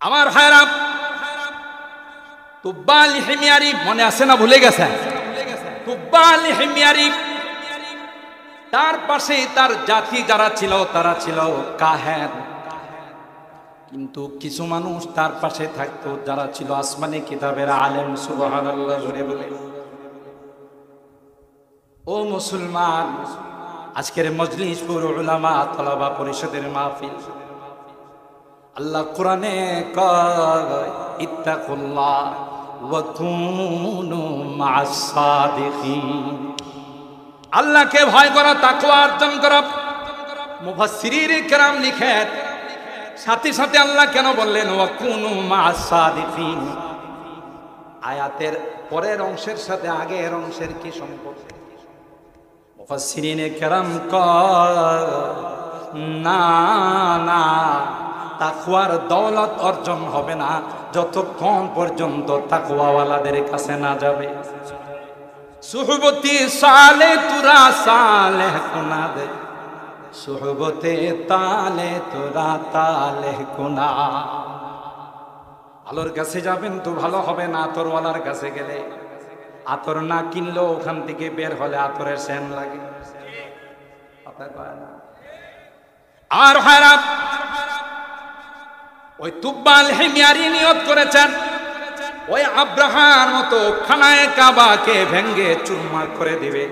আমার ভাইরা, তুব্বা আল হিময়ারি মনে আছে না ভুলে গেছেন? তুব্বা আল হিময়ারি, তার পাশে তার জাতি যারা ছিল তারা ছিল কাহেন, কিন্তু কিছু মানুষ তার পাশে থাকতো যারা ছিল আসমানি কিতাবের আলেম। সুবহানাল্লাহ জোরে বলে। ও মুসলমান, আজকের মজলিস পুরো উলামা তলাবা পরিষদের মাহফিল। আল্লাহ কোরআনে কয় ইত্তাকুল্লাহ ওয়া কুনু মা'আস সাদিকিন। আল্লাহকে ভয় করো, তাকওয়া অর্জন করো। মুফাসসিরিন কেরাম লিখেন, সাথে সাথে আল্লাহ কেন বললেন ওয়া কুনু মা'আস সাদিকিন? আয়াতের পরের অংশের সাথে আগের অংশের কি সম্পর্ক? মুফাসসিরিন কেরাম কয় না না, তাকওয়ার দৌলত অর্জন হবে না যতক্ষণ পর্যন্ত তাকওয়াওয়ালাদের কাছে না যাবে। সুহবতি সালে তুরা সালেহ কুনা দে, সুহবতে তালে তুরা তালে কুনা। আলোর কাছে যাবেন তো ভালো হবে না, আতরওয়ালার কাছে গেলে আতর না কিনলেও ওখান থেকে বের হলে আতরের সেন্ট লাগে। আর ভাইরা, ওই তুব্বা আল হিময়ারি নিয়ত করেছেন ওই আব্রাহার মতো খানায়ে কাবাকে ভেঙ্গে চুরমার করে দিবে।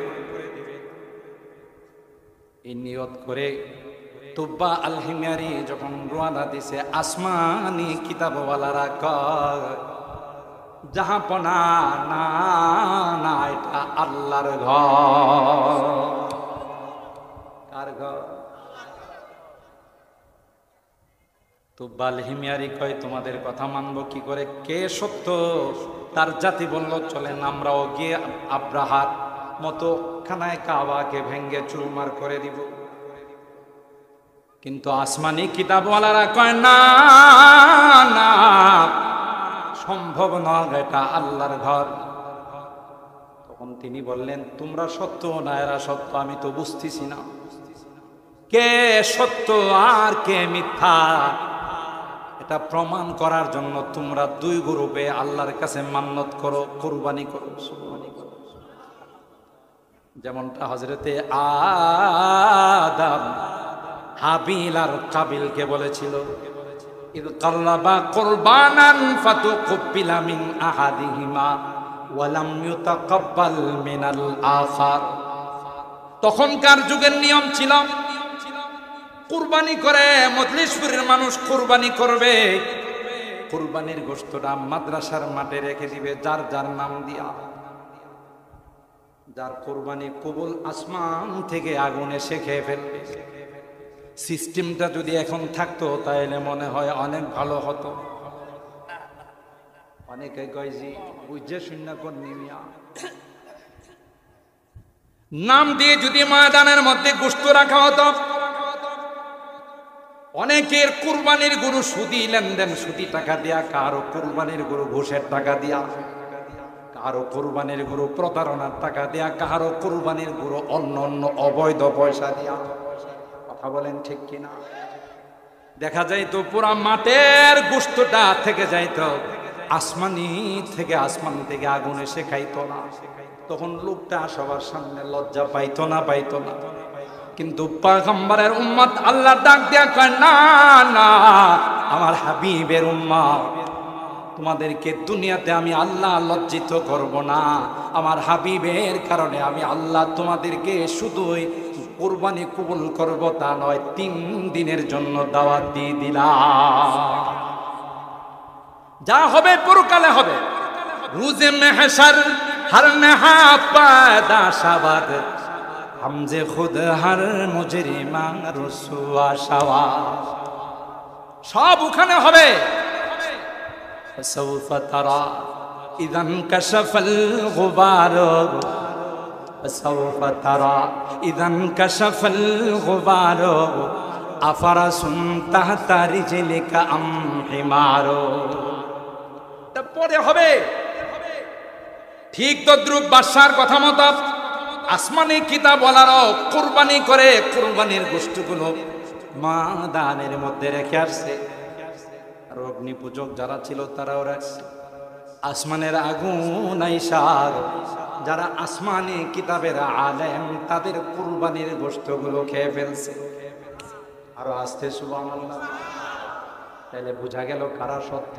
এই নিয়ত করে তুব্বা আল হিময়ারি যখন রওনা দিছে, আসমানি কিতাবওয়ালারা কয় জাহাপনা না না, এটা আল্লাহর ঘর। কার ঘর? তুব্বা আল হিময়ারি কয় তোমাদের কথা মানবো কি করে? কে সত্য? তার জাতি বলল চলেন আমরাও গিয়ে আব্রাহার মতো খানায়ে কাবাকে ভেঙ্গে চুরমার করে দিব। কিন্তু আসমানি কিতাবওয়ালারা কয় না না, সম্ভব নয়, এটা আল্লাহর ঘর। তখন তিনি বললেন তোমরা সত্য না এরা সত্য, আমি তো বুঝতেছি না কে সত্য আর কে মিথ্যা। এটা প্রমাণ করার জন্য তোমরা দুই গ্রুপে আল্লাহর কাছে মান্নত করো, কুরবানি করো। যেমনটা হযরতে আদম হাবিল আর কাবিলকে বলেছিল, ইদ কাররাবা কুরবানান ফাতুকবিলা মিন আহাদিহিমা ওয়া লাম ইউতাকাব্বাল মিনাল আখার। তখনকার যুগের নিয়ম ছিল কুরবানি করে মজলিসপুরের মানুষ কুরবানি করবে, কুরবানির গোশতটা মাদ্রাসার মাঠে রেখে দিবে যার যার নাম দিয়া। যার কুরবানি কবুল আসমান থেকে আগুন এসে খেয়ে ফেলবে। সিস্টেমটা যদি এখন থাকতো তাহলে মনে হয় অনেক ভালো হতো। অনেকে কয় জি বুঝে শূন্য কর নিমিয়া নাম দিয়ে যদি ময়দানের মধ্যে গোশত রাখা হতো। অনেকের কুরবানির গরু সুদি লেনদেন, সুদি টাকা দিয়া, কারো কুরবানির গরু ঘুষের টাকা দিয়া, কারো কুরবানির গরু প্রতারণার টাকা দিয়া, কারো কুরবানির গরু অন্য অন্য অবৈধ পয়সা দিয়া। কথা বলেন ঠিক কিনা? দেখা যাইতো পুরা মাঠের গোশতটা থেকে যাইতো আসমানি থেকে, আসমান থেকে আগুন এসে খাইতো না। তখন লোকটা সবার সামনে লজ্জা পাইতো না, পাইতো না। কিন্তু পয়গম্বরের উম্মত আল্লাহ ডাক দিয়া কয় না না, আমার হাবিবের উম্মত তোমাদেরকে দুনিয়াতে আমি আল্লাহ লজ্জিত করব না। আমার হাবিবের কারণে আমি আল্লাহ তোমাদেরকে শুধুই কুরবানি কবুল করব তা নয়, 3 দিনের জন্য দাওয়াত দিয়ে দিলাম। যা হবে পরকালে হবে। রুজে মেহশর হর নেহা পায়দা শাবাদ, হামজে খুদ হর মুজরিমা রুসুয়া শাওয়া। সব ওখানে হবে। ফাসাউফা তারা ইযান কাশাফাল গুবার, ফাসাউফা তারা ইযান কাশাফাল গুবার, আফারাসুন তাহতা রিজলিকা আম হিমারো। তারপরে হবে ঠিক তদ্রুপ বাদশার কথা মতো আসমানি কিতাবওয়ালারাও কুরবানি করে কুরবানির গোশতগুলো ময়দানের মধ্যে রেখে আসছে। আর অগ্নি পূজক যারা ছিল তারাও রাখছে। আসমানের আগুন আইসার যারা আসমানি কিতাবের আলেম তাদের কুরবানির গোশতগুলো খেয়ে ফেলছে। আরো আসতে সুবহানাল্লাহ। তাহলে বোঝা গেল কারা সত্য।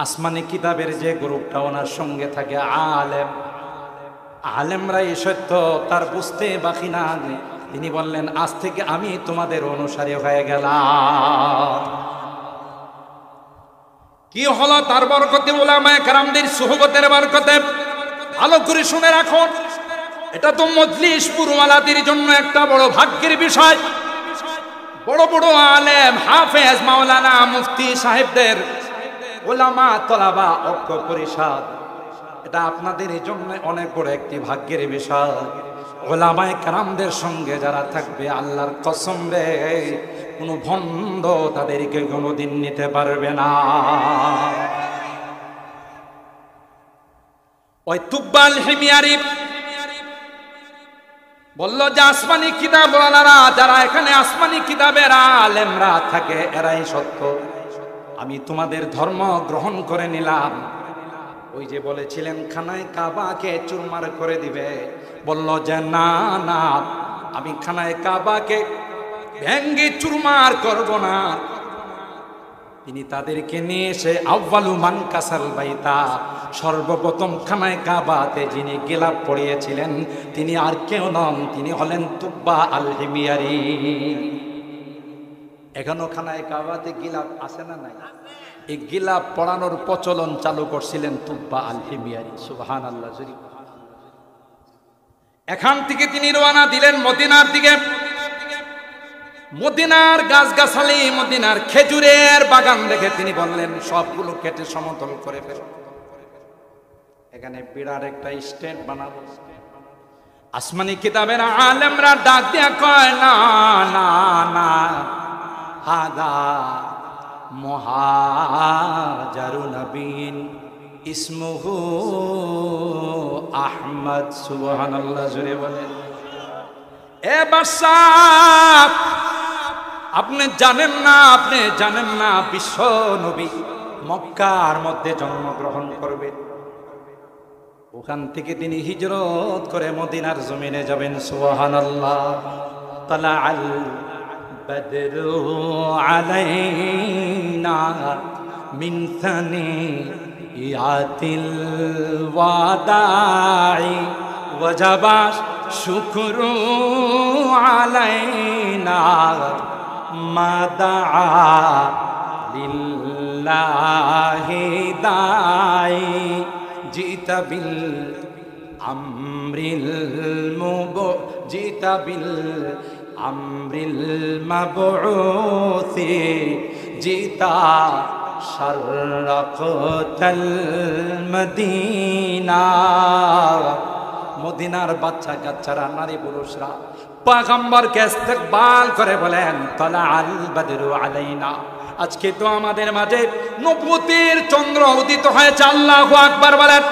আসমানি কিতাবের যে গ্রুপটা ওনার সঙ্গে থাকে আলেম, আলেমরাই সত্য, তার বুঝতে বাকি না। তিনি বললেন আজ থেকে আমি তোমাদের অনুসারী হয়ে গেলাম। কি হলো তার বরকতে? উলামায়ে কেরামদের সুহবতের বরকতে। ভালো করে শুনে রাখুন, এটা তো মজলিস পুরওয়ালাদের জন্য একটা বড় ভাগ্যের বিষয়। বড় বড় আলেম, হাফেজ, মাওলানা, মুফতি সাহেবদের, উলামা, তলাবা, ঐক্য পরিষদ, এটা আপনাদের জন্য অনেক বড় একটি ভাগ্যের বিষয়। উলামায়ে কেরামদের সঙ্গে যারা থাকবে, আল্লাহর কসম রে, কোনো ভণ্ড তাদেরকে কোনোদিন নিতে পারবে না। ওই তুব্বাল হিমিয়ারি বলল যে আসমানি কিতাবওয়ালারা যারা এখানে আসমানি কিতাবের আলেমরা থাকে এরাই সত্য, আমি তোমাদের ধর্ম গ্রহণ করে নিলাম। ওই যে বলেছিলেন খানায় কাবাকে চুরমার করে দিবে, বলল যে না না, আমি খানায় কাবাকে ভেঙ্গে চুরমার করব না। তিনি তাদেরকে নিয়ে এসে আউয়ালু মান কাসাল বাইতা, সর্বপ্রথম খানায় কাবাতে যিনি গিলাপ পড়িয়েছিলেন তিনি আর কেউ নন, তিনি হলেন তুব্বা আল হিমিয়ারি। এখনো খানায় কাবাতে গিলাপ আছে না নাই? এই গিলাপ পড়ানোর প্রচলন চালু করছিলেন তুব্বা আল হিমিয়ারি। সুবহানাল্লাহ। এখান থেকে তিনি রওনা দিলেন মদিনার দিকে। মদিনার গাছগাছালি, মদিনার খেজুরের বাগান দেখে তিনি বললেন সবগুলো কেটে সমতল করে ফেল, এখানে বিরাট একটা স্ট্যান্ড বানাবো। আসমানি কিতাবের আলেমরা ডাক দিয়া কয় না না না, হাদা মুহাজারু নবীন ইসমুহু আহমদ। সুবহানাল্লাহ জোরে বলেন। এ বাদশাহ, আপনি জানেন না, আপনি জানেন না বিশ্ব নবী মক্কার মধ্যে জন্মগ্রহণ করবে। ওখান থেকে তিনি হিজরত করে মদিনার জমিনে যাবেন। সুবহানাল্লাহ। তালা আল বদরু আলাইনা মিন সানিয়াতিল ওয়াদাই ওয়াজাবা শুকরু আলাইনা মাদা লিল্লাহি দাই জিতা বিল আমরিল জিতা বিল আমরিল মাবউসি জিতা শাররাকাতাল মদিনা। মদিনার বাচ্চা কাচ্চারা, নারী পুরুষরা পয়গম্বরকে ইস্তেকবাল করে বলেন তালা আল বদরু আলাইনা, আজকে তো আমাদের মাঝে নবুয়তের চন্দ্র উদিত হয়েছে। আল্লাহু আকবার বলেন।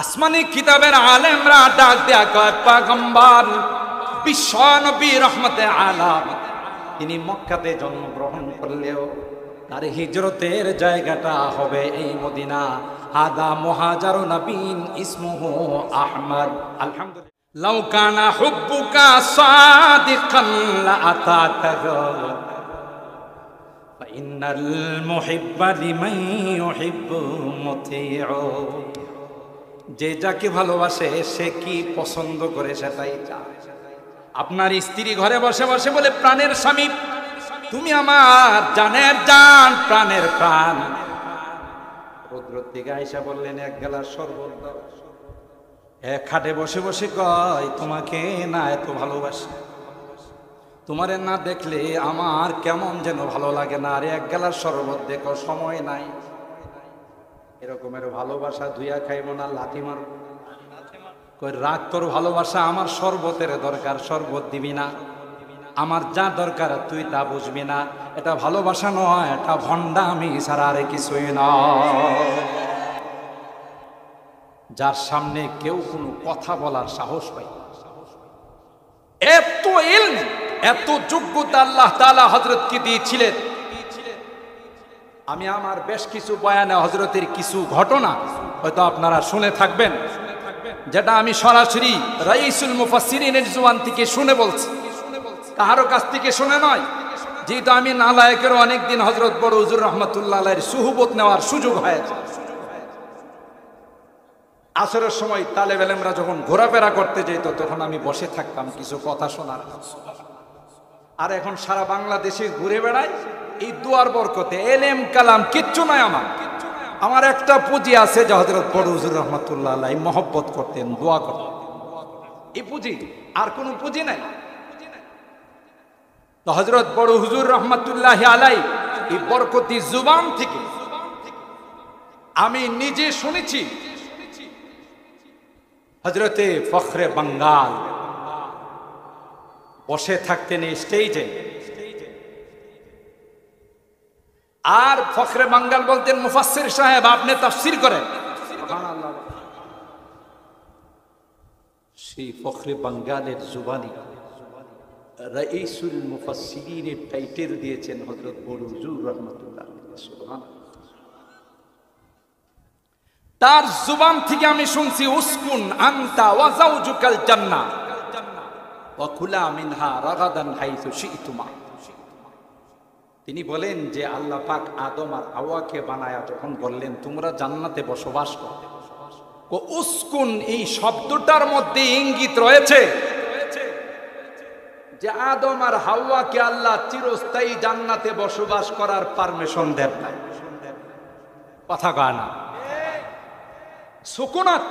আসমানি কিতাবের আলেমরা ডাক দেয়া কয় পয়গম্বর বিশ্ব নবী রহমতে আলাম, তিনি মক্কাতে জন্মগ্রহণ করলেও তার হিজরতের জায়গাটা হবে এই মদিনা। হাদা মুহাজারু নবীন ইসমুহু আহমদ। আলহামদুলিল্লাহ। লাউ কানা হুব্বুকা সাদিকান লাআতাতাহু ফা ইন্নাল মুহিব্বা লিমান ইউহিব্বু মুতিউ। যে যাকে ভালোবাসে সে কি পছন্দ করে সেটাই চায়। আপনার স্ত্রী ঘরে বসে বসে বলে প্রাণের স্বামী, তুমি আমার জানের জান, প্রাণের প্রাণ। রৌদ্রের দিকে আইসা বললেন এক গ্লাস শরবত দাও। এক খাটে বসে বসে কয় তোমাকে না এত ভালোবাসি, তোমারে না দেখলে আমার কেমন যেন ভালো লাগে না, আর এক গ্লাস শরবত দেখো সময় নাই। এরকমের ভালোবাসা ধুইয়া খাইব না লাথি মারব। কই রাগ তোর ভালোবাসা, আমার শরবতের দরকার, শরবত দিবি না, আমার যা দরকার তুই তা বুঝবি না। এটা ভালোবাসা নয়, এটা ভণ্ডামি ছাড়া আর কিছুই নয়। যার সামনে কেউ কোনো কথা বলার সাহস পায়, এত ইলম, এত যোগ্যতা আল্লাহ তাআলা হযরতকে দিয়েছিলেন, আমি আমার বেশ কিছু বয়ানে হযরতের কিছু ঘটনা হয়তো আপনারা শুনে থাকবেন, যেটা আমি সরাসরি রাইসুল মুফাসসিরিনের জুবান থেকে শুনে বলছি, কারো কাছ থেকে শুনে নয়। যেহেতু আমি নালায়েকের অনেকদিন হযরত বড় হুজুর রাহমাতুল্লাহ আলাইহির সুহবত নেওয়ার সুযোগ হয়েছে। আসরের সময় তালেব ইলমরা যখন ঘোরাফেরা করতে যেত তখন আমি বসে থাকতাম কিছু কথা শোনার। আর এখন সারা বাংলাদেশে ঘুরে বেড়াই এই দুয়ার বরকতে, এলেম কালাম কিচ্ছু নয় আমার। আমার একটা পুঁজি আছে যে হযরত বড় হুজুর রাহমাতুল্লাহ আলাইহি মহব্বত করতেন, দোয়া করতেন, এই পুঁজি, আর কোনো পুঁজি নাই। তো হযরত বড় হুজুর রাহমাতুল্লাহ আলাইহি এই বরকতি জুবান থেকে আমি নিজে শুনেছি। হযরতে ফখরে বাঙ্গাল বসে থাকতেন স্টেজে, আর ফখরে বাঙ্গাল বলতেন, মুফাসসির সাহেব আপনি তাফসীর করেন। সুবহানাল্লাহ। সেই ফখরে বাঙ্গালের জুবানি রাইসুল মুফাসসিরিনের টাইটেল দিয়েছেন হযরত বড় হুজুর রাহমাতুল্লাহ আলাইহি। সুবহানাল্লাহ। তার জুবান থেকে আমি শুনছি, উসকুন আনতা ওয়া যাওজুকাল জান্নাহ ওয়া কুলা মিনহা রাগাদান হাইসু শি'তুমা। তিনি বলেন যে আল্লাহ পাক আদম আর হাওয়াকে বানায়া যখন বললেন তোমরা জান্নাতে বসবাস করো, ও উসকুন এই শব্দটার মধ্যে ইঙ্গিত রয়েছে যে আদম আর হাওয়াকে আল্লাহ চিরস্থায়ী জান্নাতে বসবাস করার পারমিশন দেন না। কথা কয় না? সুকুনাত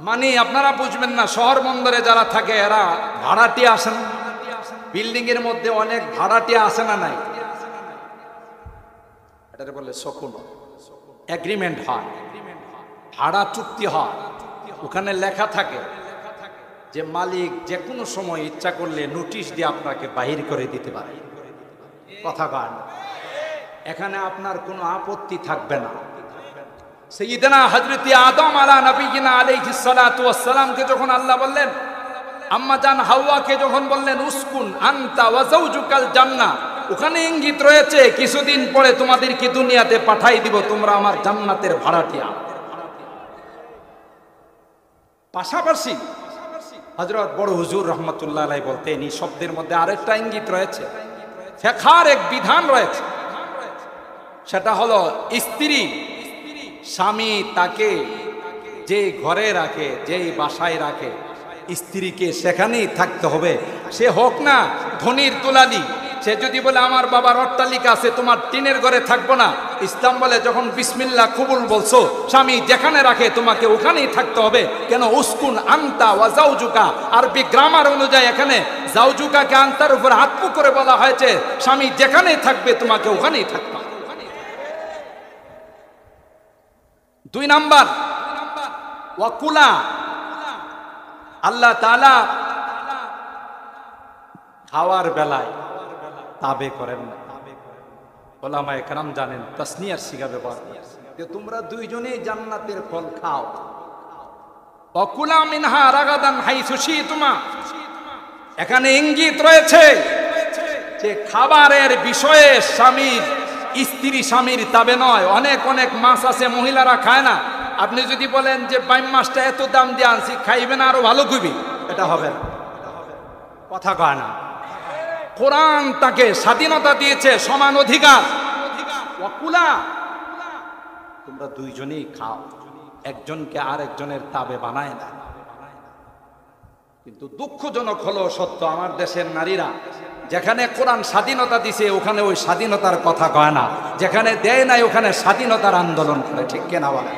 মানে আপনারা বুঝবেন না, শহর বন্দরে যারা থাকে এরা ভাড়াটিয়া আসেন, বিল্ডিং এর মধ্যে অনেক ভাড়াটিয়া আসে না নাই, এটারে বলে সুকুনাত। এগ্রিমেন্ট হয়, ভাড়া চুক্তি হয়, ওখানে লেখা থাকে যে মালিক যে কোনো সময় ইচ্ছা করলে নোটিশ দিয়ে আপনাকে বাহির করে দিতে পারে। কথা কয় না? এখানে আপনার কোনো আপত্তি থাকবে না। সাইয়্যিদানা হযরত আদম আলা নবিয়িনা আলাইহিস সালাতু ওয়াস সালামকে যখন আল্লাহ বললেন, আম্মা জান হাওয়াকে যখন বললেন উসকুন আনতা ওয়া যাওজুকাল জান্নাহ, ওখানে ইঙ্গিত রয়েছে কিছুদিন পরে তোমাদেরকে দুনিয়াতে পাঠাই দিব, তোমরা আমার জান্নাতের ভাড়াটিয়া। পাশাপাশি হযরত বড় হুজুর রাহমাতুল্লাহ আলাইহি বলতেন এই শব্দের মধ্যে আরেকটা ইঙ্গিত রয়েছে, ফিকহার এক বিধান রয়েছে, সেটা হলো স্ত্রী স্বামী তাকে যে ঘরে রাখে, যেই বাসায় রাখে, স্ত্রীকে সেখানেই থাকতে হবে। সে হোক না ধনির দুলালি, সে যদি বলে আমার বাবার অট্টালিকা আছে তোমার টিনের ঘরে থাকবো না, ইসলাম বলে যখন বিসমিল্লাহ কবুল বলছো স্বামী যেখানে রাখে তোমাকে ওখানেই থাকতে হবে। কেন? উসকুন আনতা ওয়া যাওজুকা, আরবি গ্রামার অনুযায়ী এখানে যাওজুকাকে আনতার উপর আতফ করে বলা হয়েছে, স্বামী যেখানেই থাকবে তোমাকে ওখানেই থাকতে হবে। 2 নাম্বার ওয়া কুলা, আল্লাহ তাআলা খাওয়ার বেলায় তাবে করেন না। ওলামায়ে কেরাম জানেন তাসনিয়ার সিগা ব্যবহার যে তোমরা দুইজনেই জান্নাতের ফল খাও। ওয়া কুলা মিনহা রাগাদান হাইসু শি'তুমা, এখানে ইঙ্গিত রয়েছে যে খাবারের বিষয়ে স্বামীর স্ত্রী স্বামীর তাবে নয়। অনেক অনেক মাছ আছে মহিলারা খায় না, আপনি যদি বলেন যে বাইম মাছটা এত দাম দিয়ে আনছি খাইবে না আরো ভালো খুবই, এটা হবে না। কথা কয় না? কোরআন তাকে স্বাধীনতা দিয়েছে, সমান অধিকার। ওয়াকুলা, তোমরা দুইজনেই খাও, একজনকে আরেকজনের তাবে বানায় না। কিন্তু দুঃখজনক হলো সত্য, আমার দেশের নারীরা যেখানে কোরআন স্বাধীনতা দিছে ওখানে ওই স্বাধীনতার কথা কয় না, যেখানে দেয় নাই ওখানে স্বাধীনতার আন্দোলন করে। ঠিক কেনা বলে?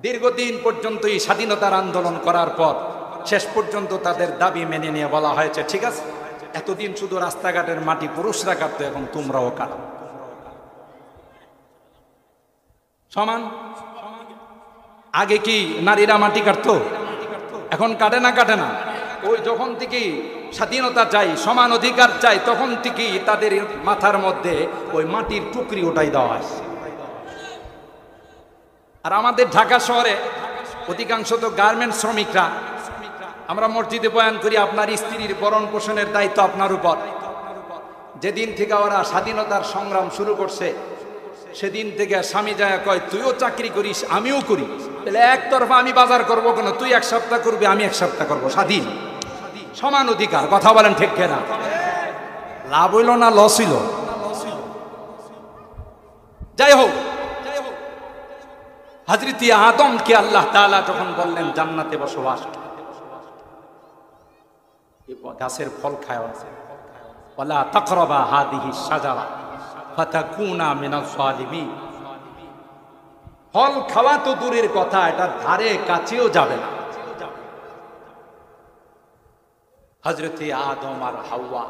দীর্ঘদিন পর্যন্ত এই স্বাধীনতার আন্দোলন করার পর শেষ পর্যন্ত তাদের দাবি মেনে নিয়ে বলা হয়েছে ঠিক আছে, এতদিন শুধু রাস্তাঘাটের মাটি পুরুষরা কাটতো, এখন তোমরাও কাটো। সমান। আগে কি নারীরা মাটি কাটতো? এখন কাটে না? কাটে না। ওই যখন থেকে স্বাধীনতা চাই, সমান অধিকার চাই, তখন থেকেই তাদের মাথার মধ্যে ওই মাটির টুকরি ওটাই দেওয়া হয়। আর আমাদের ঢাকা শহরে অধিকাংশ তো গার্মেন্টস শ্রমিকরা, আমরা মসজিদে বয়ান করি আপনার স্ত্রীর ভরণ পোষণের দায়িত্ব আপনার উপর। যেদিন থেকে ওরা স্বাধীনতার সংগ্রাম শুরু করছে সেদিন থেকে স্বামী যায় কয় তুইও চাকরি করিস আমিও করি, তাহলে একতরফা আমি বাজার করব কেন? তুই এক সপ্তাহ করবি আমি এক সপ্তাহ করবো, স্বাধীন সমান অধিকার। কথা বলেন ঠিক কিনা? লাভ হইল না লস হইল? যাই হোক, হযরত আদমকে আল্লাহ তাআলা যখন বললেন জান্নাতে বসবাস, গাছের ফল খায়, ওয়ালা তাকরাবা হাদিহি শাজারা ফাতাকুনা মিনাজ জালিমিন, ফল খাওয়া তো দূরের কথা, এটা ধারে কাছেও যাবে না। হযরত আদম আর হাওয়া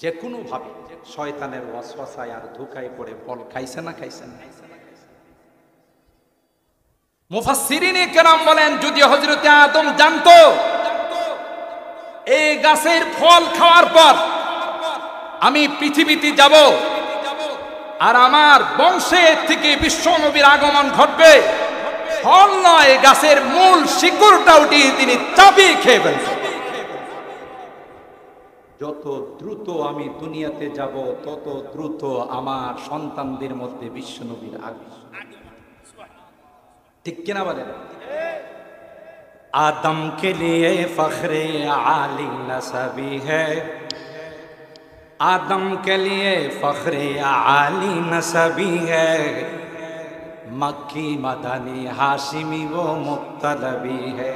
যে কোনো ভাবে শয়তানের ওয়াসওয়াসায় আর ধোঁকায় পড়ে ফল খাইছে না খাইছে না? মুফাসসিরিনে কেরাম বলেন যদি হযরত আদম জানতো এই গাছের ফল খাওয়ার পর আমি পৃথিবীতে যাব আর আমার বংশে থেকে বিশ্ব নবীর আগমন ঘটবে, ফল নয় গাছের মূল শিকড়টা উঠিয়ে তিনি চাবিয়ে খেয়ে ফেলবেন। যত দ্রুত আমি দুনিয়াতে যাব তত দ্রুত আমার সন্তানদের মধ্যে বিশ্ব নবীর আগমন। ঠিক কিনা বলেন? आदम के लिए फख्रे आली नसबी है, आदम के लिए फख्रे आली नसबी है, मक्की मदनी हाशिमी वो मुत्तलबी है,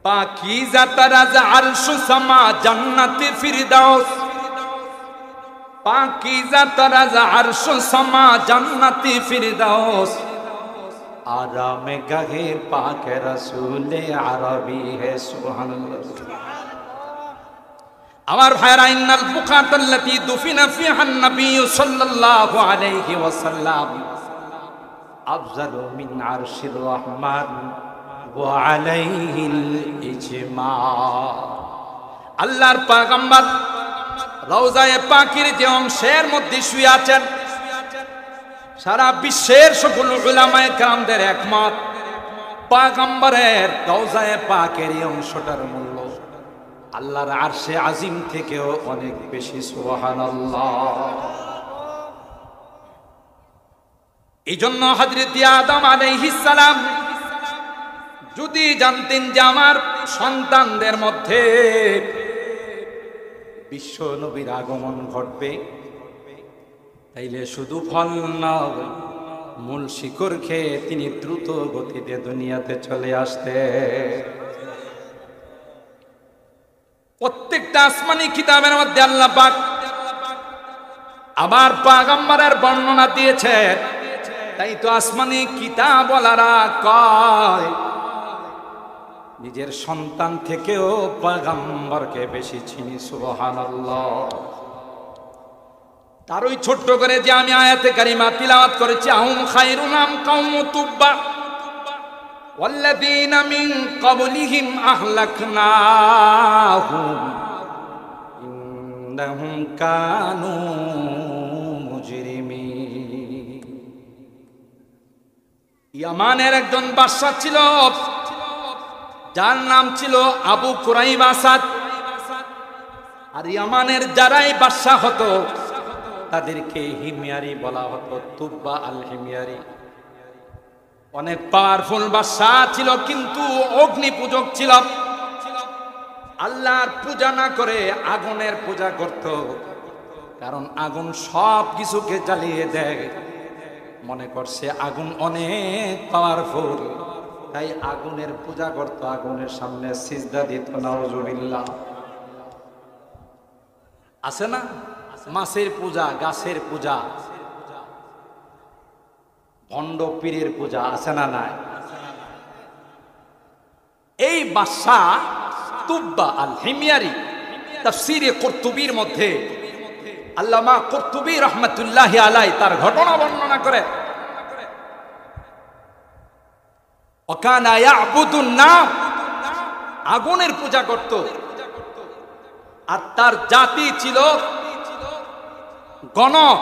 पाकीज़ा तरज़ अर्श समा जन्नत फिरदौस, पाकीज़ा तरज़ अर्श समा जन्नत फिरदौस, आराम गहे पाक रसूल अरबी है। सुबहानाल्लाह। আমার ভাইরা, ইন্নাল বুকাতাল্লাতী দুফিনা ফিহা নবী সাল্লাল্লাহু আলাইহি ওয়াসাল্লাম আফজালু মিন আরশির রহমান ওয়া আলাইহিল ইজমা। আল্লাহর পয়গম্বর রওজায়ে পাকের যে অংশের মধ্যে শুয়ে আছেন, সারা বিশ্বের সকল উলামায়ে কেরামদের একমত পয়গম্বরের রওজায়ে পাকের এই অংশটার মূল্য আল্লাহর আরশে আজিম থেকেও অনেক বেশি। সুবহানাল্লাহ। এই জন্য হযরত আদম আলাইহিস সালাম যদি জানতেন যে আমার সন্তানদের মধ্যে বিশ্ব নবীর আগমন ঘটবে, তাইলে শুধু ফল নয়, মূল শিকড় খেয়ে তিনি দ্রুত গতিতে দুনিয়াতে চলে আসতে। প্রত্যেকটা আসমানি কিতাবের মধ্যে আল্লাহ পাক আবার পয়গম্বরের বর্ণনা দিয়েছে। তাই তো আসমানি কিতাবওয়ালারা কয় নিজের সন্তান থেকেও পয়গম্বরকে বেশি চিনি। সুবহানাল্লাহ। তার ওই ছোট্ট করে যে আমি আয়াতে কারিমা তিলাওয়াত করেছি, আহুম খায়রুন আম কওমু তুব্বা ওয়াল্লাযীনা মিন ক্বাবলিহিম আহলাকনাহুম ইন্নাহুম কানু মুজরিমিন। ইয়ামানের একজন বাদশা ছিল যার নাম ছিল আবু কুরাইব আসাদ। আর ইয়ামানের যারাই বাদশা হতো তাদেরকে হিময়ারি বলা হতো, তুব্বা আল হিময়ারি। অনেক পাওয়ারফুল বাদশা ছিল, কিন্তু অগ্নি পূজক ছিল। আল্লাহর পূজা না করে আগুনের পূজা করত, কারণ আগুন সব কিছুকে জ্বালিয়ে দেয়। মনে করছে আগুন অনেক পাওয়ারফুল, তাই আগুনের পূজা করত, আগুনের সামনে সিজদা দিত। নাউজুবিল্লাহ। আছে না মাছের পূজা, গাছের পূজা, ভণ্ড পীরের পূজা, আছে না নাই? এই বাদশা তুব্বা আল হিময়ারি তাফসীরে কুরতুবীর মধ্যে আল্লামা কুরতুবী রাহমাতুল্লাহি আলাইহি তার ঘটনা বর্ণনা করে, ওয়াকানা ইয়াবুদুন নার, আগুনের পূজা করত। আর তার জাতি ছিল গণক।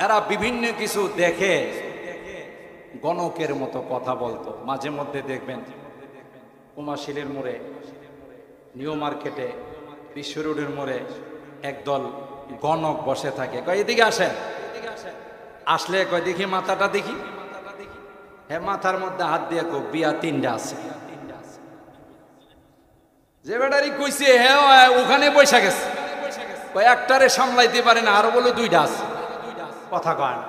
এরা বিভিন্ন কিছু দেখে গণকের মতো কথা বলতো। মাঝে মধ্যে দেখবেন কুমাশিলের মোড়ে, নিউ মার্কেটে, বিশ্ব রোডের মোড়ে একদল গণক বসে থাকে, কয় এদিকে আসেন। আসলে কয় দেখি মাথাটা দেখি। হ্যাঁ, মাথার মধ্যে হাত দিয়ে কো বিয়া 3টা আছে। যে বেটারি কইছে হ্যাঁ ওখানে পয়সা গেছে, কয় একটারে সামলাইতে পারে না, আরো বলে 2টা আছে। কথা কয় না।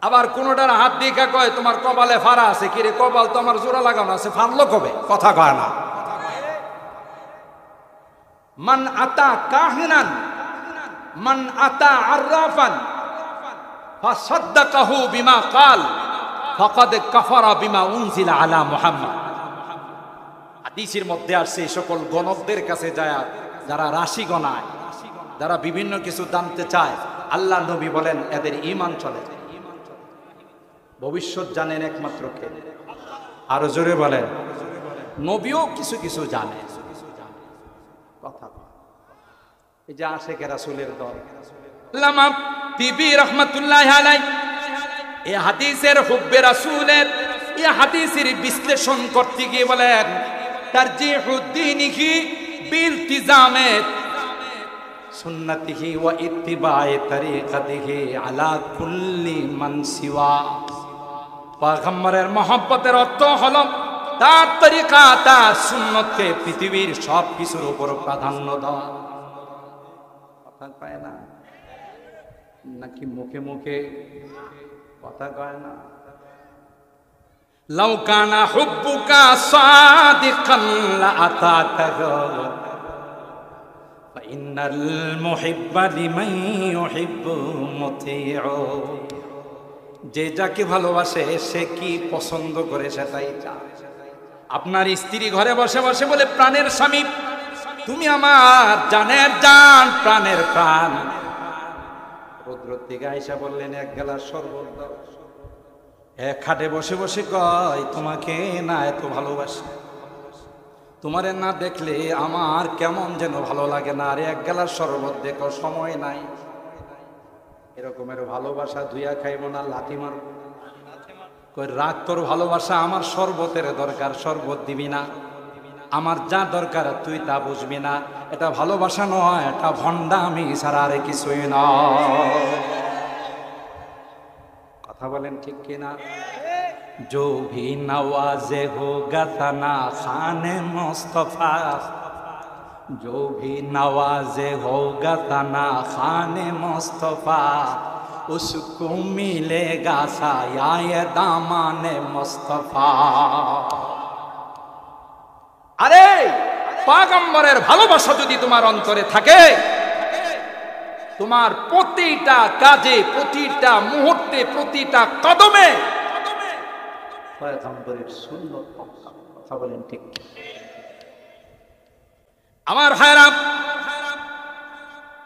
আবার কোনটার হাত দিয়ে কয় তোমার কপালে ফাড়া আছে। কিরে কপাল তো আমার জোড়া লাগানো আছে, ফাড়লো কবে? কথা কয় না। মান আতা কাহিনান মান আতা আররাফান ফাসাদ্দাকাহু বিমা ক্বাল ফাকাদ কাফারা বিমা উনজিলা আলা মুহাম্মদ। হাদিসের মধ্যে আসছে এই সকল গণকদের কাছে যায় যারা রাশি গণায়, যারা বিভিন্ন কিছু জানতে চায়, আল্লাহ নবী বলেন এদের ঈমান চলে যায়। ভবিষ্যৎ জানেন একমাত্র কে? আরো জোরে বলেন। নবীও কিছু কিছু জানে। কথা এই যে আশেকে রাসূলের দল আল্লামা বিবি রাহমাতুল্লাহি আলাইহি এই হাদিসের হুব্বে রাসূলের এই হাদিসের বিশ্লেষণ করতে গিয়ে বলেন তারজিহুদ্দীনিহি বিলতিজামে সুন্নতিহি ওয়া ইত্তিবায়ে তরিকাতিহি আলা কুল্লি মান সিওয়া। পয়গম্বরের মহব্বতের অর্থ হলো তার তরিকা, তার সুন্নতকে পৃথিবীর সব কিছুর উপর প্রাধান্য দেওয়া। কথা কয় না নাকি মুখে মুখে কথা কয় না? লাউ কানা হুব্বুকা সাদিকান লা আতাতাহু ফা ইন্নাল মুহিব্বা লিমান ইউহিব্বু মুতিউ। যে যাকে ভালোবাসে সে কি পছন্দ করে সেটাই চায়। আপনার স্ত্রী ঘরে বসে বসে বলে প্রাণের স্বামী তুমি আমার জানের জান, প্রাণের প্রাণ। রৌদ্র থেকে আইসা বললেন এক গ্লাস শরবত দাও। এক খাটে বসে বসে কয় তোমাকে না এত ভালোবাসি, তোমারে না দেখলে আমার কেমন যেন ভালো লাগে না, আর এক গ্লাস শরবত দেখো সময় নাই। এরকমের ভালোবাসা ধুইয়া খাইব না লাথি মারব। কই রাগ তোর ভালোবাসা, আমার শরবতের দরকার, শরবত দিবি না। আমার যা দরকার তুই তা বুঝবি না। এটা ভালোবাসা নয়, এটা ভণ্ডামি ছাড়া আর কিছুই নয়। কথা বলেন ঠিক কিনা? जो भी नवाजे होगा तना खाने मुस्तफा, जो भी नवाजे होगा तना खाने मुस्तफा, उसको मिलेगा साया दामाने मुस्तफा। আরে পয়গম্বরের ভালোবাসা যদি তোমার অন্তরে থাকে, তোমার প্রতিটা কাজে, প্রতিটা মুহূর্তে, প্রতিটা কদমে পয়গম্বরের সুন্নাত। কথা বলেন ঠিক? আমার ভাইরা,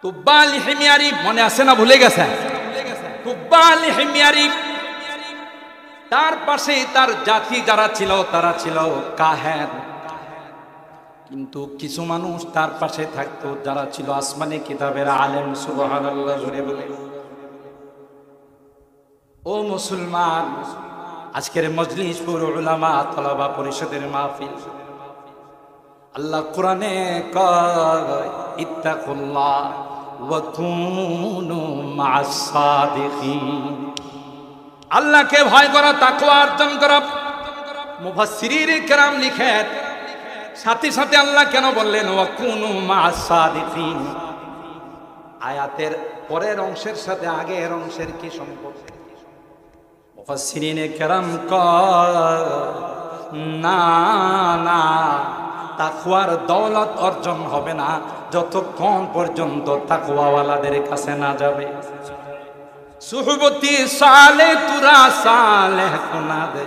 তুব্বাল হিমিয়ারি মনে আছে না? ভুলে গেছেন? তুব্বাল হিমিয়ারি, তার পাশে তার জাতি যারা ছিল তারা ছিল কাহেন। কিন্তু কিছু মানুষ তার পাশে থাকতো যারা ছিল আসমানি কিতাবের আলেম। সুবহানাল্লাহ জোরে বলে। ও মুসলমান, আজকের মজলিস পুরো উলামা তলাবা পরিষদের মাহফিল। আল্লাহ কোরআনে কয় ইত্তাকুল্লাহ ওয়া কুনু মা'আস সাদিকিন। আল্লাহকে ভয় করা, তাকওয়া অর্জন করা। মুফাসসিরিনে কেরাম লিখেন সাথে সাথে আল্লাহ কেন বললেন ওয়া কুনু মা'আস সাদিকিন? আয়াতের পরের অংশের সাথে আগের অংশের কি সম্পর্ক? মুফাসসিরিনে কেরাম কয় না না, তাকওয়ার দৌলত অর্জন হবে না যতক্ষণ পর্যন্ত তাকওয়াওয়ালাদের কাছে না যাবে। সুহবতি সালে তুরা সালেহ কুনা দে,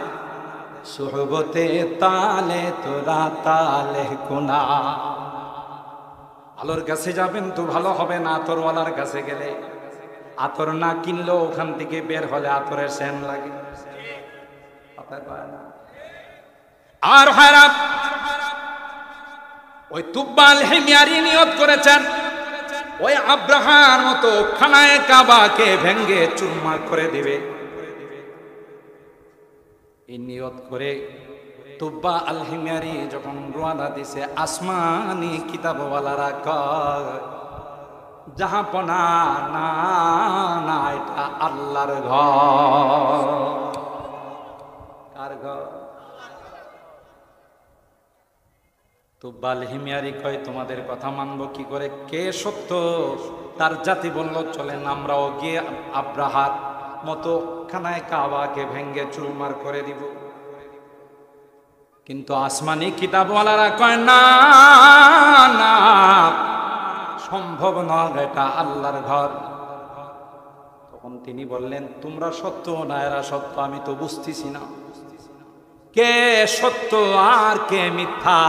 সুহবতে তালে তুরা তালে কুনা। ভালোর কাছে যাবেন তো ভালো হবে না। আতরওয়ালার কাছে গেলে আতর না কিনলেও ওখান থেকে বের হলে আতরের সেন লাগে। আর হারাপ ওই তুব্বাল হিমিয়ারি নিয়ত করেছেন ওই আব্রাহার মতো খানায়ে কাবাকে ভেঙ্গে চুরমার করে দিবে। এই নিয়ত করে তুব্বা আল হিমিয়ারি যখন রওনা দিছে, আসমানি কিতাবওয়ালারা কয় জাহাপনা না, না এটা আল্লাহর ঘর। কার ঘর? তুব্বাল হিমিয়ারি কয় তোমাদের কথা মানবো কি করে? কে সত্য? তার জাতি বলল চলেন আমরাও গিয়ে আব্রাহার মতো খানায় কাবাকে ভেঙ্গে চুরমার করে দিব। কিন্তু আসমানি কিতাবওয়ালারা কয় না, না সম্ভব নয়, এটা আল্লাহর ঘর। তখন তিনি বললেন তোমরা সত্য না এরা সত্য আমি তো বুঝতেছি না, কে সত্য আর কে মিথ্যা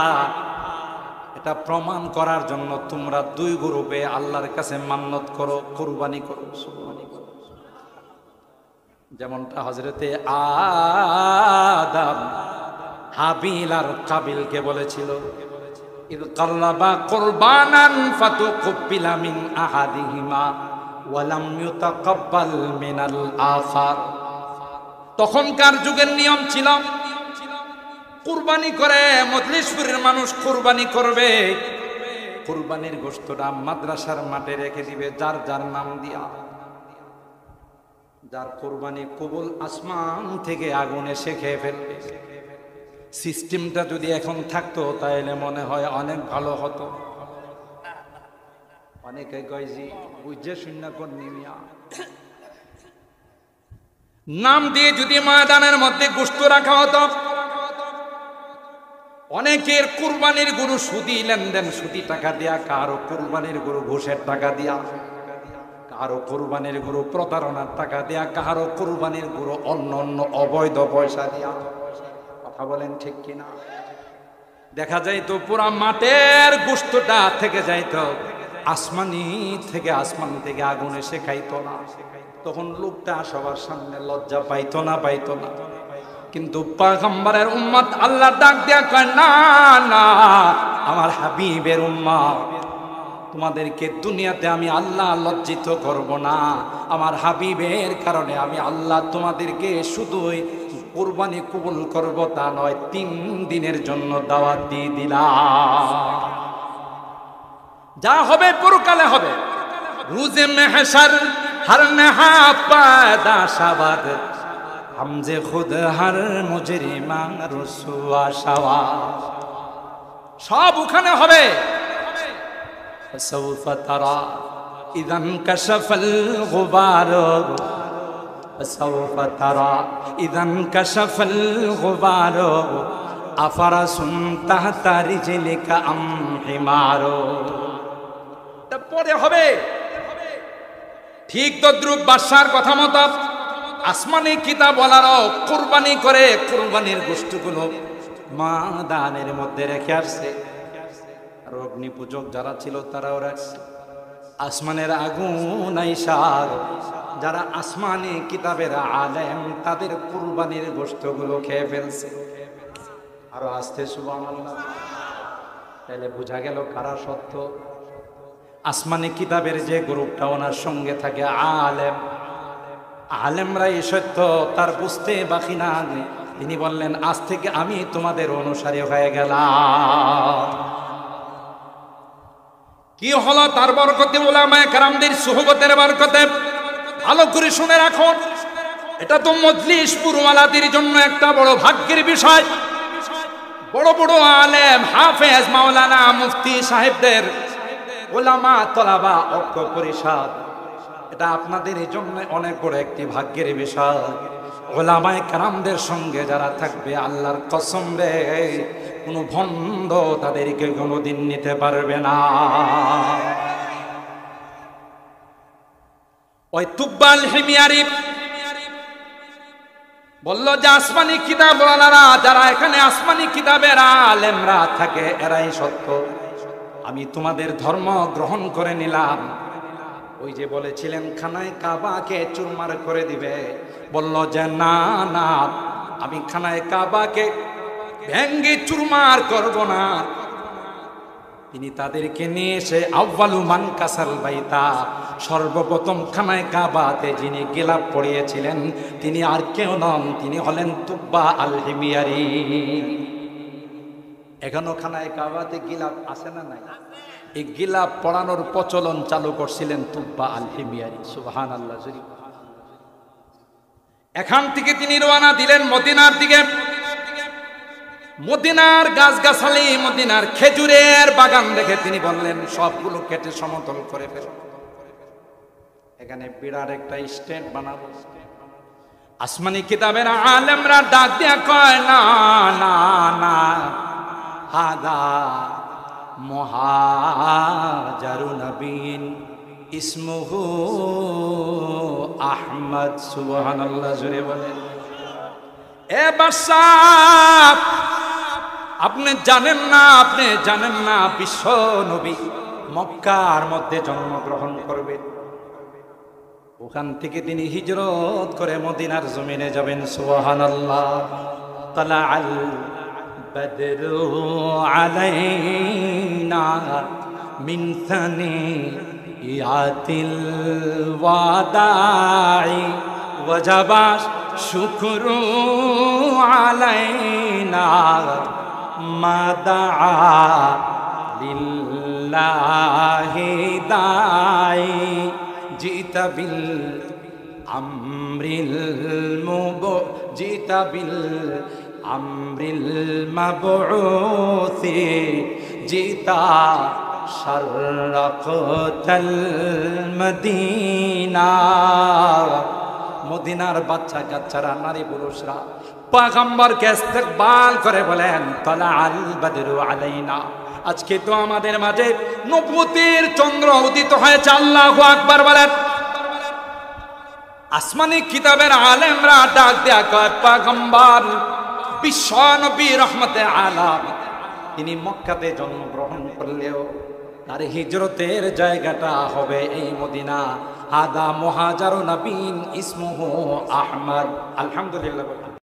এটা প্রমাণ করার জন্য তোমরা দুই গ্রুপে আল্লাহর কাছে মান্নত করো, কুরবানি করো। যেমনটা হযরতে আদম হাবিল আর কাবিলকে বলেছিল, ইদ কাররাবা কুরবানান ফাতুকবিলা মিন আহাদিহিমা ওয়া লাম ইউতাকাব্বাল মিনাল আখার। তখনকার যুগের নিয়ম ছিল কুরবানি করে, মজলিসপুরের মানুষ কুরবানি করবে, কুরবানির গোশতটা মাদ্রাসার মাঠে রেখে দিবে যার যার নাম দিয়া। যার কুরবানি কবুল আসমান থেকে আগুন এসে খেয়ে ফেলবে। সিস্টেমটা যদি এখন থাকতো তাহলে মনে হয় অনেক ভালো হতো। অনেকে কয় জি বুঝে শূন্য করনি মিয়া, নাম দিয়ে যদি ময়দানের মধ্যে গোশত রাখা হতো। অনেকের কুরবানির গরু সুদি লেনদেন, সুদি টাকা দিয়া, কারো কুরবানির গরু ঘুষের টাকা দিয়া, কারো কুরবানির গরু প্রতারণার টাকা দিয়া, কারো কুরবানির গরু অন্য অন্য অবৈধ পয়সা দিয়া। কথা বলেন ঠিক কিনা? দেখা যাইতো পুরা মাঠের গোশতটা থেকে যাইতো আসমানি থেকে, আসমান থেকে আগুন এসে খাইতো না। তখন লোকটা সবার সামনে লজ্জা পাইতো না, পাইতো না। কিন্তু পয়গম্বরের উম্মত আল্লাহ ডাক দিয়া কয় না, না আমার হাবিবের উম্মত তোমাদেরকে দুনিয়াতে আমি আল্লাহ লজ্জিত করব না। আমার হাবিবের কারণে আমি আল্লাহ তোমাদেরকে শুধুই কুরবানি কবুল করব তা নয়, 3 দিনের জন্য দাওয়াত দিয়ে দিলাম। যা হবে পরকালে হবে। রুজে মেহশর হর নেহা পায়দা শাবাদ হামজে খুদ হর মুজরিমা রুসুয়া শাওয়া, সব ওখানে হবে। সৌফ তারা ইদান কাশফাল গুবার, সৌফ তারা ইদান কাশফাল গুবার আফরাসুন তাহতা রিজলিকা আম হিমারো। পরে হবে ঠিক তদ্রুপ বাদশার কথা মতো আসমানি কিতাবওয়ালারাও কুরবানি করে, কুরবানির গোশতগুলো ময়দানের মধ্যে রেখে আসছে। আর অগ্নি পূজক যারা ছিল তারাও রাখছে। আসমানের আগুন আইসা যারা আসমানি কিতাবের আলেম তাদের কুরবানির গোশতগুলো খেয়ে ফেলছে। আরো আসতে সুবহানাল্লাহ। তাহলে বোঝা গেল কারা সত্য। আসমানি কিতাবের যে গ্রুপটা ওনার সঙ্গে থাকে আলেম, আলেমরাই সত্য, তার বুঝতে বাকি না। তিনি বললেন আজ থেকে আমি তোমাদের অনুসারী হয়ে গেলাম। কি হলো তার বরকতে? উলামায়ে কেরামদের সুহবতের বরকতে। ভালো করে শুনে রাখুন, এটা তো মজলিসপুর ওয়ালাদের জন্য একটা বড় ভাগ্যের বিষয়। বড় বড় আলেম হাফেজ মাওলানা মুফতি সাহেবদের উলামা তলাবা ঐক্য পরিষদ, এটা আপনাদের এই জন্য অনেক বড় একটি ভাগ্যের বিষয়। উলামায়ে কেরামদের সঙ্গে যারা থাকবে আল্লাহর কসম রে কোনো ভণ্ড তাদেরকে কোনোদিন নিতে পারবে না। ওই তুব্বাল হিমিয়ারি বলল যে আসমানি কিতাবওয়ালারা যারা এখানে আসমানি কিতাবের আলেমরা থাকে এরাই সত্য, আমি তোমাদের ধর্ম গ্রহণ করে নিলাম। ওই যে বলেছিলেন খানায় কাবাকে চুরমার করে দিবে, বলল যে না না আমি খানায় কাবাকে ভেঙ্গে চুরমার করব না। তিনি তাদেরকে নিয়ে এসে আউয়ালু মান কাসাল বাইতা, সর্বপ্রথম খানায় কাবাতে যিনি গিলাপ পড়িয়েছিলেন তিনি আর কেউ নন, তিনি হলেন তুব্বা আল হিমিয়ারি। এখনো খানায় কাবাতে গিলাপ আছে না নাই? এই গিলাপ পড়ানোর প্রচলন চালু করছিলেন তুব্বা আল হিমিয়ারি। সুবহানাল্লাহ। এখান থেকে তিনি রওনা দিলেন মদিনার দিকে। মদিনার গাছগাছালি, মদিনার খেজুরের বাগান দেখে তিনি বললেন সবগুলো কেটে সমতল করে ফেল, এখানে বিরাট একটা স্টেট বানাবো। আসমানি কিতাবের আলেমরা ডাক দিয়া কয় না না না, হাদা মুহাজারু নবীন ইসমুহু আহমদ। সুবহানাল্লাহ। জোরে বলেন। এ বাদশাহ, আপনি জানেন না বিশ্ব নবী মক্কার মধ্যে জন্মগ্রহণ করবে, ওখান থেকে তিনি হিজরত করে মদিনার জমিনে যাবেন। সুবহানাল্লাহ। তালাআল বদরু আলাইনা মিন সানিয়াতিল ওয়াদাই ওয়াজাবা শুকরু আলাইনা মাদা লিল্লাহি দাই জিতা বিল আমরিল মাবউসি জিতা শাররাকাতাল মদিনা। মদিনার বাচ্চা কাচ্চারা, নারী পুরুষরা পয়গম্বরকে ইস্তেকবাল করে বলেন তালাআল বদরু আলাইনা, আজকে তো আমাদের মাঝে নবুয়তের চন্দ্র উদিত হয়েছে। আল্লাহু আকবার বলেন। আসমানি কিতাবের আলেমরা ডাক দেয়া কয় পয়গম্বর বিশ্ব নবী রহমতে আলাম, তিনি মক্কাতে জন্মগ্রহণ করলেও তার হিজরতের জায়গাটা হবে এই মদিনা। হাদা মুহাজারু নবীন ইসমুহু আহমদ। আলহামদুলিল্লাহ।